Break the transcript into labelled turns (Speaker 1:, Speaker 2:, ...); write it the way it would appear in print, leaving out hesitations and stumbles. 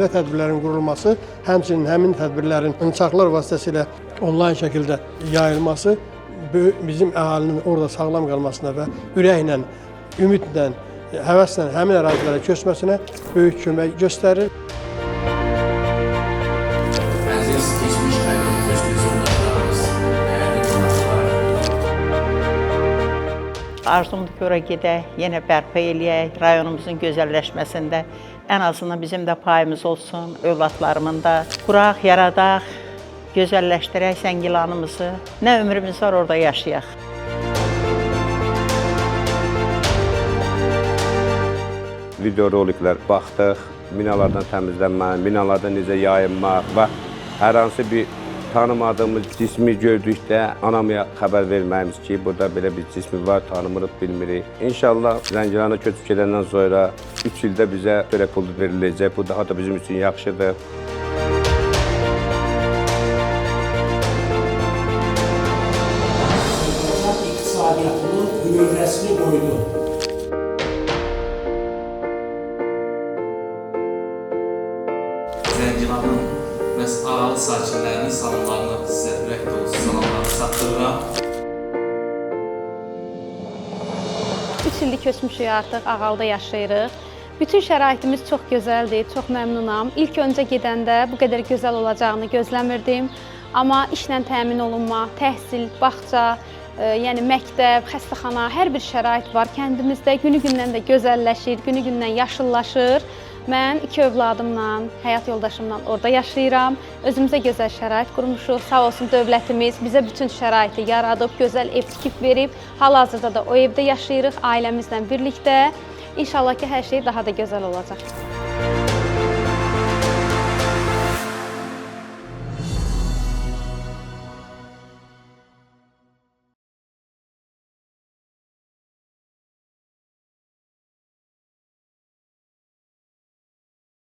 Speaker 1: belə tədbirlərin qurulması, həmçinin həmin tədbirlərin ünçaqlar vasitəsilə onlayn şəkildə yayılması bizim əhalinin orada sağlam qalmasına və ürəklə, ümidlə, həvəslə həmin ərazilərə köçməsinə böyük kömək göstərir.
Speaker 2: Arzumdur ki, ora gedək, yenə bərpa eləyək, rayonumuzun gözəlləşməsində ən azından bizim də payımız olsun, övladlarımın da. Quraq, yaradaq, gözəlləşdirək Zəngilanımızı. Nə ömrümüz var, orada yaşayaq.
Speaker 3: Videoroliklər baxdıq, minalardan təmizlənmə, minalardan necə yayınmaq və hər hansı bir tanımadığımız cismi gördükdə anamaya xəbər verməyimiz ki, burada belə bir cismi var, tanımırıq, bilmirik. İnşallah Zəngilana köçüb gedəndən sonra 3 ildə bizə çörək pulu veriləcək. Bu daha da bizim üçün yaxşıdır.
Speaker 4: İqtisadiyyatının ümidrəsini qoydu.
Speaker 5: Zəngilanın ağalı sakinlərinin salamlarını sizə ürək dolusu salamlarını çatdırıram.
Speaker 6: 3 ildir köçmüşük artıq, Ağalıda yaşayırıq. Bütün şəraitimiz çox gözəldir, çox məmnunam. İlk öncə gedəndə bu qədər gözəl olacağını gözləmirdim. Amma işlə təmin olunma, təhsil, bağça, yəni məktəb, xəstəxana, hər bir şərait var kəndimizdə. Günü-gündən də gözəlləşir, günü-gündən yaşıllaşır. Mən 2 övladımla, həyat yoldaşımla orada yaşayıram. Özümüzə gözəl şərait qurmuşuq. Sağ olsun dövlətimiz bizə bütün şəraiti yaradıb, gözəl ev tikib verib. Hal-hazırda da o evdə yaşayırıq ailəmizlə birlikdə. İnşallah ki, hər şey daha da gözəl olacaq.